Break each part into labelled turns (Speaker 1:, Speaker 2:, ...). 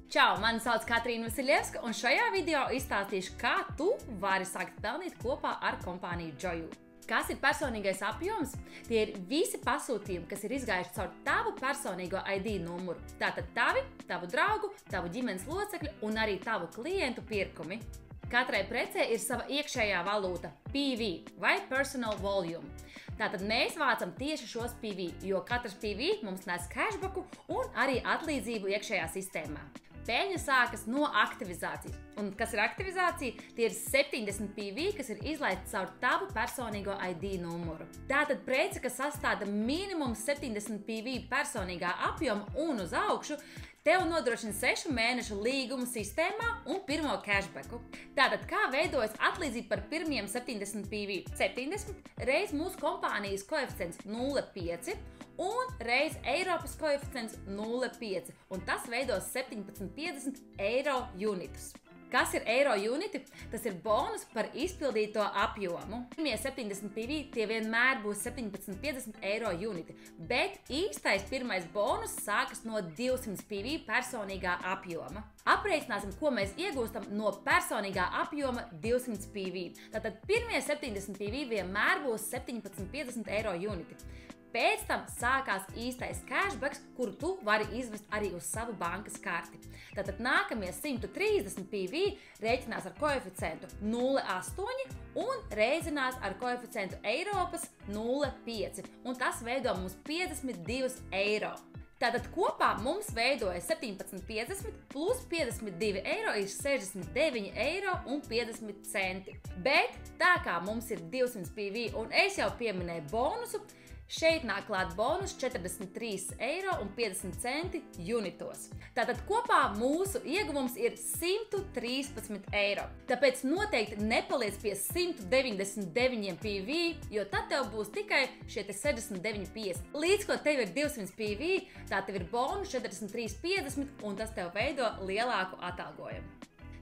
Speaker 1: Čau, mani sauc Katrīna Vasiljevska, un šajā video izstāstīšu, kā tu vari sākt pelnīt kopā ar kompāniju Joyu. Kas ir personīgais apjoms? Tie ir visi pasūtījumi, kas ir izgājuši caur tavu personīgo ID numuru. Tātad tavu draugu, tavu ģimenes locekļu un arī tavu klientu pirkumi. Katrai precē ir sava iekšējā valūta PV vai Personal Volume. Tātad mēs vācam tieši šos PV, jo katrs PV mums nes cashbacku un arī atlīdzību iekšējā sistēmā. Peļņa sākas no aktivizācijas. Un kas ir aktivizācija? Tie ir 70 PV, kas ir izlaisti caur tavu personīgo ID numuru. Tātad prece, kas sastāda minimums 70 PV personīgā apjoma un uz augšu, tev nodrošina 6 mēnešu līgumu sistēmā un pirmo cashbacku. Tātad, kā veidojas atlīdzība par pirmiem 70 PV? 70 reiz mūsu kompānijas koeficients 0,5 un reiz Eiropas koeficients 0,5, un tas veidos 17,50 eiro unitus. Kas ir eiro uniti? Tas ir bonus par izpildīto apjomu. Pirmie 70 PV tie vienmēr būs 17,50 eiro uniti, bet īstais pirmais bonus sākas no 200 PV personīgā apjoma. Aprēķināsim, ko mēs iegūstam no personīgā apjoma 200 PV. Tātad pirmie 70 PV vienmēr būs 17,50 eiro uniti. Pēc tam sākās īstais cashbacks, kuru tu vari izvest arī uz savu bankas karti. Tātad nākamie 130 PV rēķinās ar koeficientu 0,8 un reizinās ar koeficientu Eiropas 0,5, un tas veido mums 52 eiro. Tātad kopā mums veidojas 17,50 plus 52 eiro ir 69 eiro un 50 centi. Bet tā kā mums ir 200 PV un es jau pieminēju bonusu, šeit nāk klāt bonus 43 eiro un 50 centi unitos. Tātad kopā mūsu ieguvums ir 113 eiro. Tāpēc noteikti nepaliec pie 199 PV, jo tad tev būs tikai šie 69,50. Līdz ko tev ir 200 PV, tā tev ir bonus 43,50 un tas tev veido lielāku atalgojumu.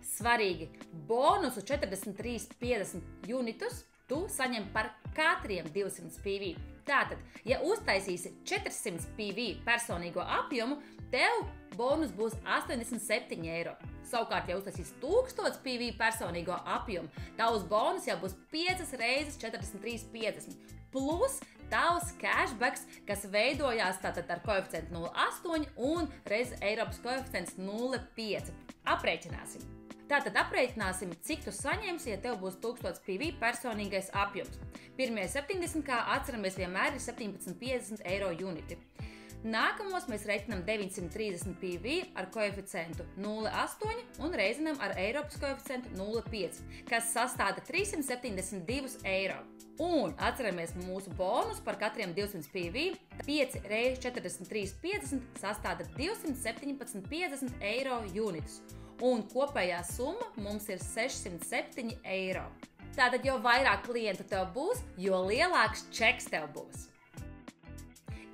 Speaker 1: Svarīgi, bonusu 43,50 unitus tu saņem par katriem 200 PV. Tātad, ja uztaisīsi 400 PV personīgo apjomu, tev bonus būs 87 eiro. Savukārt, ja uztaisīsi 1000 PV personīgo apjomu, tavs bonus jau būs 5 reizes 43,50. Plus tavs cashbacks, kas veidojās tātad ar koeficientu 0,8 un reiz Eiropas koeficients 0,5. Aprēķināsim. Tātad aprēķināsim, cik tu saņemsi, ja tev būs 1000 PV personīgais apjoms. Pirmie 70, kā atceramies, vienmēr ir 17,50 eiro uniti. Nākamos mēs reiķinām 930 PV ar koeficientu 0,8 un reizinām ar Eiropas koeficientu 0,5, kas sastāda 372 eiro. Un atceramies mūsu bonus par katriem 200 PV, 5 reiz 43,50 sastāda 217,50 eiro unitus. Un kopējā summa mums ir 607 eiro. Tātad, jo vairāk klientu tev būs, jo lielāks čeks tev būs.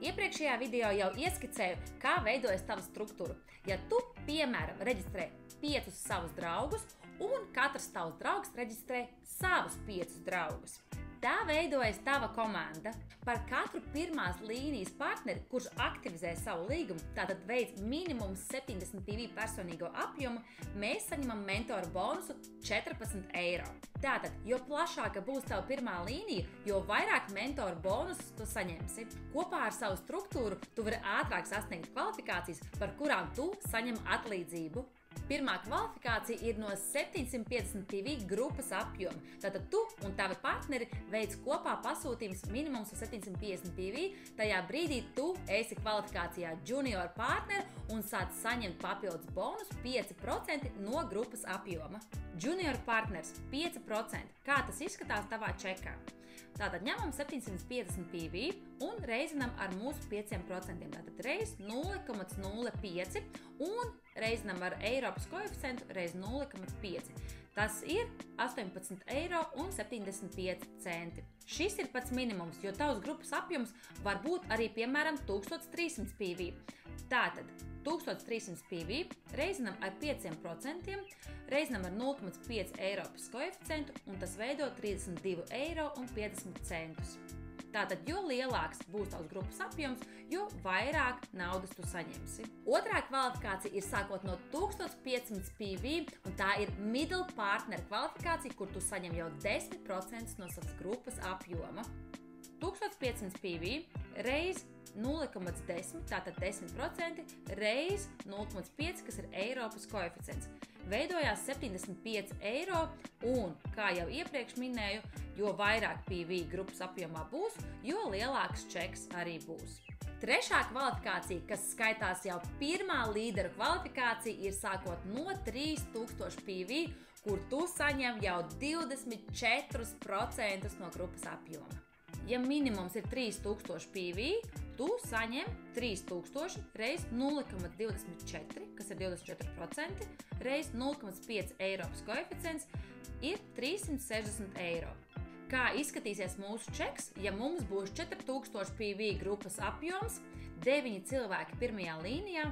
Speaker 1: Iepriekšējā video jau ieskicēju, kā veidojas tava struktūra. Ja tu, piemēram, reģistrē 5 savus draugus, un katrs tavs draugs reģistrē savus 5 draugus. Tā veidojas tava komanda. Par katru pirmās līnijas partneri, kurš aktivizē savu līgumu, tātad veids minimums 70 PV personīgo apjomu, mēs saņemam mentoru bonusu 14 eiro. Tātad, jo plašāka būs tava pirmā līnija, jo vairāk mentoru bonusus tu saņemsi. Kopā ar savu struktūru tu vari ātrāk sasniegt kvalifikācijas, par kurām tu saņem atlīdzību. Pirmā kvalifikācija ir no 750 PV grupas apjoma. Tātad tu un tavi partneri veic kopā pasūtījums minimums uz 750 PV. Tajā brīdī tu esi kvalifikācijā junior partneri un sāc saņemt papildus bonus 5% no grupas apjoma. Junior partners 5%. Kā tas izskatās tavā čekā? Tātad ņemam 750 PV un reizinam ar mūsu 5%. Tātad reiz 0,05 un reizinam ar Eiropas koeficientu reiz 0,5. Tas ir 18 eiro un 75 centi. Šis ir pats minimums, jo tavs grupas apjoms var būt arī, piemēram, 1300 PV. Tātad 1300 PV reizinam ar 5%, reizinam ar 0,5 Eiropas koeficientu, un tas veido 32 eiro un 50 centus. Tātad, jo lielāks būs tavs grupas apjoms, jo vairāk naudas tu saņemsi. Otrā kvalifikācija ir sākot no 1500 PV, un tā ir middle partner kvalifikācija, kur tu saņem jau 10% no savas grupas apjoma. 1500 PV reiz 0,10, tātad 10% reiz 0,5, kas ir Eiropas koeficients. Veidojās 75 eiro, un, kā jau iepriekš minēju, jo vairāk PV grupas apjomā būs, jo lielāks čeks arī būs. Trešā kvalifikācija, kas skaitās jau pirmā līderu kvalifikācija, ir sākot no 3000 PV, kur tu saņem jau 24% no grupas apjoma. Ja minimums ir 3000 PV, tu saņem 3000 reiz 0,24, kas ir 24%, reiz 0,5 Eiropas koeficients, ir 360 eiro. Kā izskatīsies mūsu čeks, ja mums būs 4000 PV grupas apjoms, 9 cilvēki pirmajā līnijā,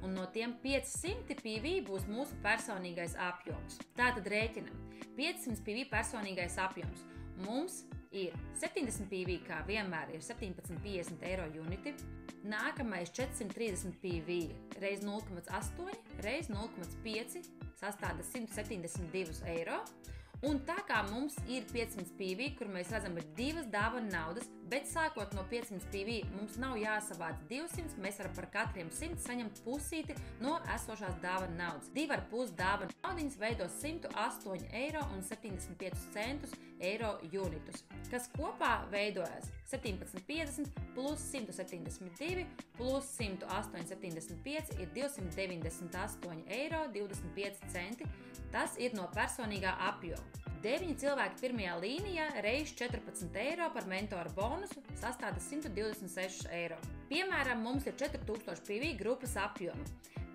Speaker 1: un no tiem 500 PV būs mūsu personīgais apjoms. Tātad rēķinam. 500 PV personīgais apjoms. Mums ir 70 PV, kā vienmēr, ir 17,50 eiro uniti. Nākamais 430 PV reiz 0,8 reiz 0,5 sastāda 172 eiro. Un tā kā mums ir 500 PV, kur mēs redzam ir divas dāvana naudas, bet sākot no 500 PV mums nav jāsavāc 200, mēs varam par katriem 100 saņemt pusīti no esošās dāvana naudas. 2,5 dāvana naudiņas veido 108,75 eiro unitus, kas kopā veidojas 17,50 plus 172 plus 108,75 ir 298,25 eiro. Tas ir no personīgā apjoma. 9 cilvēki pirmajā līnijā reiz 14 eiro par mentora bonusu sastāda 126 eiro. Piemēram, mums ir 4000 PV grupas apjoma.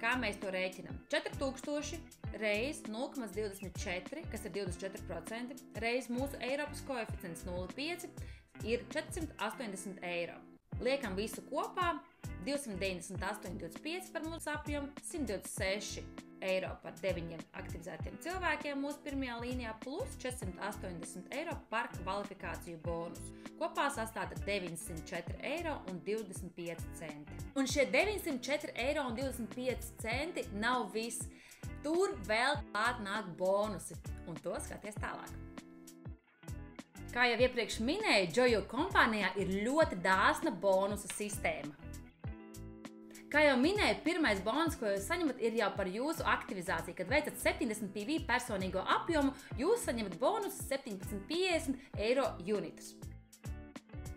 Speaker 1: Kā mēs to rēķinam? 4000 reiz 0,24, kas ir 24%, reiz mūsu Eiropas koeficients 0,5 ir 480 eiro. Liekam visu kopā, 298,25 par mūsu apjomu, 126 eiro par 9 aktivizētiem cilvēkiem mūsu pirmajā līnijā, plus 480 eiro par kvalifikāciju bonusu. Kopā sastāda 904 eiro un 25 centi. Un šie 904 eiro un 25 centi nav viss. Tur vēl klāt nāk bonusi, un to skaties tālāk. Kā jau iepriekš minēju, Joju kompānijā ir ļoti dāsna bonusa sistēma. Kā jau minēju, pirmais bonus, ko jūs saņemat, ir jau par jūsu aktivizāciju. Kad veicat 70 PV personīgo apjomu, jūs saņemat bonusu 17,50 eiro unitus.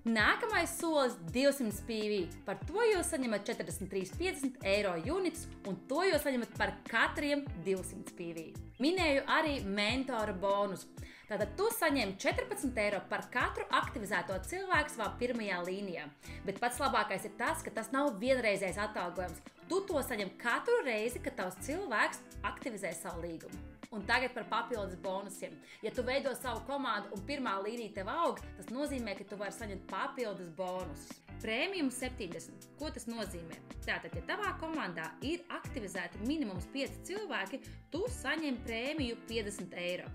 Speaker 1: Nākamais solis - 200 PV. Par to jūs saņemat 43,50 eiro unitus, un to jūs saņemat par katriem 200 PV. Minēju arī mentora bonusu. Tātad tu saņem 14 eiro par katru aktivizēto cilvēku savā pirmajā līnijā. Bet pats labākais ir tas, ka tas nav vienreizējs atalgojums. Tu to saņem katru reizi, kad tavs cilvēks aktivizē savu līgumu. Un tagad par papildus bonusiem. Ja tu veido savu komandu un pirmā līnija tev aug, tas nozīmē, ka tu vari saņemt papildus bonusus. Prēmijums 70. Ko tas nozīmē? Tātad, ja tavā komandā ir aktivizēti minimums 5 cilvēki, tu saņem prēmiju 50 eiro.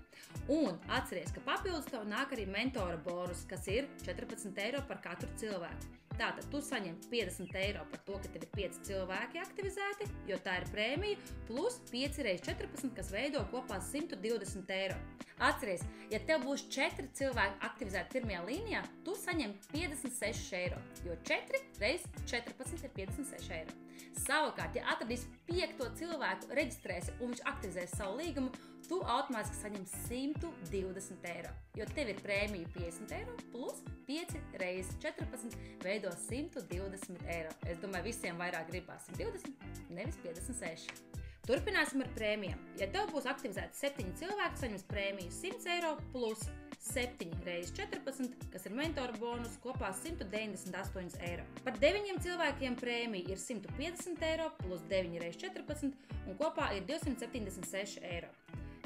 Speaker 1: Un atceries, ka papildus tev nāk arī mentora bonus, kas ir 14 eiro par katru cilvēku. Tātad tu saņem 50 eiro par to, ka tev ir 5 cilvēki aktivizēti, jo tā ir prēmija, plus 5 reiz 14, kas veido kopā 120 eiro. Atceries, ja tev būs 4 cilvēki aktivizēti pirmajā līnijā, tu saņem 56 eiro, jo 4 reiz 14 ir 56 eiro. Savukārt, ja atradīs 5. cilvēku, reģistrēsi un viņš aktivizēs savu līgumu, tu automātiski saņem 120 eiro, jo tev ir prēmija 50 eiro plus 5 reiz 14 veido 120 eiro. Es domāju, visiem vairāk gribās 120, nevis 56. Turpināsim ar prēmijām. Ja tev būs aktivizēti 7 cilvēki, saņems prēmiju 100 eiro plus 7 reiz 14, kas ir mentora bonus, kopā 198 eiro. Par 9 cilvēkiem prēmija ir 150 eiro plus 9 reiz 14 un kopā ir 276 eiro.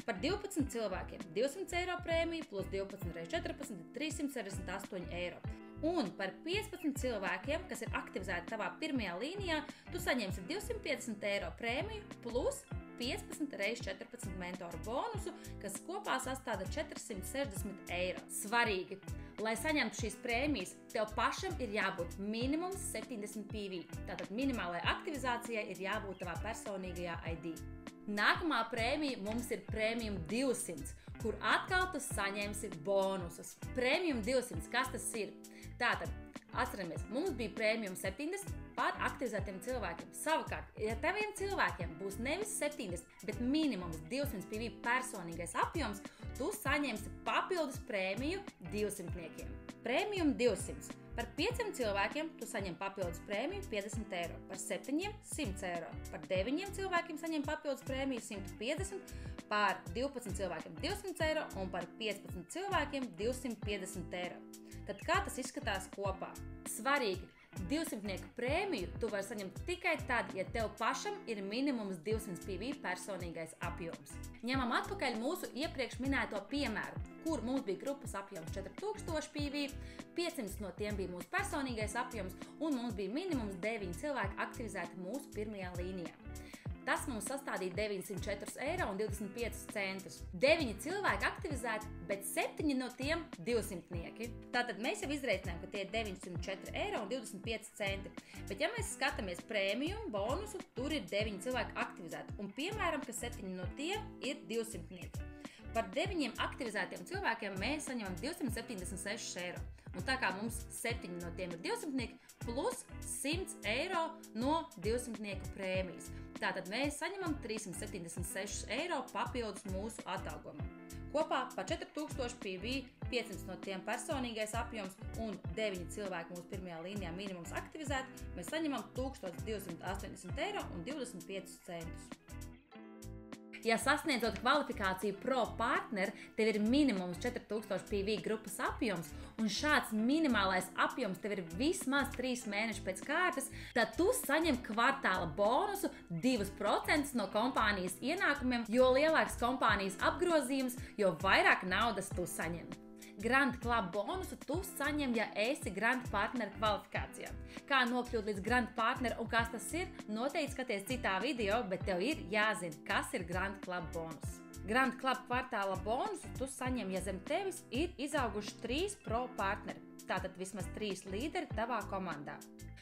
Speaker 1: Par 12 cilvēkiem 200 eiro prēmija plus 12 reiz 14 ir 368 eiro. Un par 15 cilvēkiem, kas ir aktivizēti tavā pirmajā līnijā, tu saņemsi 250 eiro prēmiju plus 15 reiz 14 mentoru bonusu, kas kopā sastāda 460 eiro. Svarīgi! Lai saņemtu šīs prēmijas, tev pašam ir jābūt minimums 70 PV. Tātad minimālajai aktivizācijai ir jābūt tavā personīgajā ID. Nākamā prēmija mums ir Premium 200, kur atkal tu saņemsi bonusus. Premium 200, kas tas ir? Tātad, atceramies, mums bija Premium 70 par aktivizētiem cilvēkiem. Savukārt, ja taviem cilvēkiem būs nevis 70, bet minimums 200 PV personīgais apjoms, tu saņemsi papildus prēmiju 200-niekiem. Premium 200. Par 5 cilvēkiem tu saņem papildus prēmiju 50 eiro, par 7 100 eiro, par 9 cilvēkiem saņem papildus prēmiju 150, par 12 cilvēkiem 200 eiro un par 15 cilvēkiem 250 eiro. Tad kā tas izskatās kopā? Svarīgi! 200-nieku prēmiju tu vari saņemt tikai tad, ja tev pašam ir minimums 200 PV personīgais apjoms. Ņemam atpakaļ mūsu iepriekš minēto piemēru, kur mums bija grupas apjoms 4000 PV, 500 no tiem bija mūsu personīgais apjoms un mums bija minimums 9 cilvēki aktivizēti mūsu pirmajā līnijā. Tas mums sastādīja 904,25 eiro. 9 cilvēki aktivizēti, bet 7 no tiem 200-nieki. Tātad mēs jau izreikinājām, ka tie ir 904,25 eiro. Bet ja mēs skatāmies prēmiju bonusu, tur ir 9 cilvēki aktivizēti. Un piemēram, ka 7 no tiem ir 200-nieki. Par 9 aktivizētiem cilvēkiem mēs saņemam 276 eiro. Un tā kā mums 7 no tiem ir 200-nieki, plus 100 eiro no 200-nieku prēmijas. Tātad mēs saņemam 376 eiro papildus mūsu atalgojumam. Kopā par 4000 PV, 500 no tiem personīgais apjoms un 9 cilvēki mūsu pirmajā līnijā minimums aktivizēti, mēs saņemam 1280 eiro un 25 centus. Ja sasniedzot kvalifikāciju Pro partneri, tev ir minimums 4000 PV grupas apjoms, un šāds minimālais apjoms tev ir vismaz 3 mēneši pēc kārtas, tad tu saņem kvartāla bonusu 2% no kompānijas ienākumiem, jo lielāks kompānijas apgrozījums, jo vairāk naudas tu saņem. Grand Club bonusu tu saņem, ja esi Grand Partneru kvalifikācijā. Kā nokļūt līdz Grand Partneru un kas tas ir, noteikti skaties citā video, bet tev ir jāzina, kas ir Grand Club bonus. Grand Club kvartāla bonusu tu saņem, ja zem tevis ir izauguši 3 pro partneri, tātad vismaz 3 līderi tavā komandā.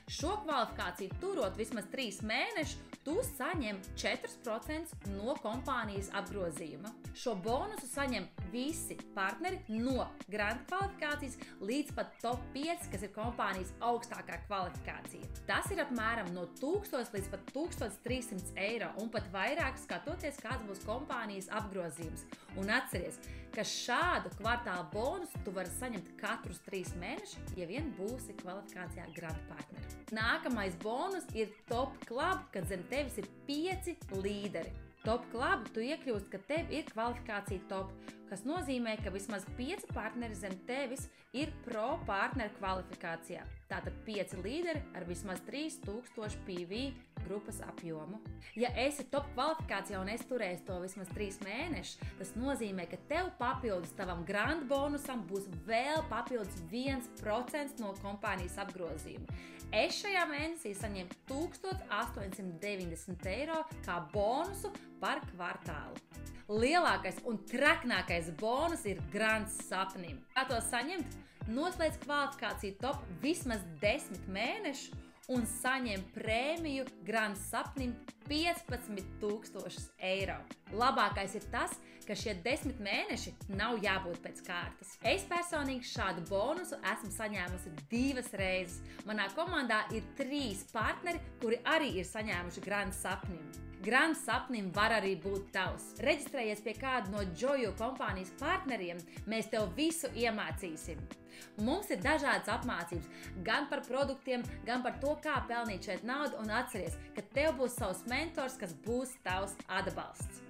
Speaker 1: Šo kvalifikāciju turot vismaz 3 mēnešus, tu saņem 4% no kompānijas apgrozījuma. Šo bonusu saņem visi partneri no Grand kvalifikācijas līdz pat top 5, kas ir kompānijas augstākā kvalifikācija. Tas ir apmēram no 1000 līdz pat 1300 eiro un pat vairāk skatoties, kāds būs kompānijas apgrozījums. Un atceries, ka šādu kvartāla bonusu tu vari saņemt katrus 3 mēnešus, ja vien būsi kvalifikācijā Grand partneri. Nākamais bonus ir Top Club, kad zem tevis ir 5 līderi. Top Club tu iekļūst, ka tev ir kvalifikācija top, kas nozīmē, ka vismaz 5 partneri zem tevis ir pro partneru kvalifikācijā. Tātad 5 līderi ar vismaz 3000 PV grupas apjomu. Ja esi top kvalifikācijā un esi turējis to vismaz 3 mēnešus, tas nozīmē, ka tev papildus tavam grand bonusam būs vēl papildus 1% no kompānijas apgrozījuma. Es šajā mēnesī saņemu 1890 eiro kā bonusu par kvartālu. Lielākais un traknākais bonus ir Grands sapnim. Kā to saņemt? Noslēdz kvalifikāciju top vismaz 10 mēnešu un saņem prēmiju Grands sapnim 15,000 eiro. Labākais ir tas, ka šie 10 mēneši nav jābūt pēc kārtas. Es personīgi šādu bonusu esmu saņēmusi 2 reizes. Manā komandā ir 3 partneri, kuri arī ir saņēmuši Grands sapnim. Grands sapnim var arī būt tavs. Reģistrējies pie kāda no Joju kompānijas partneriem, mēs tev visu iemācīsim. Mums ir dažādas apmācības, gan par produktiem, gan par to, kā pelnīt šeit naudu, un atceries, ka tev būs savs mentors, kas būs tavs atbalsts.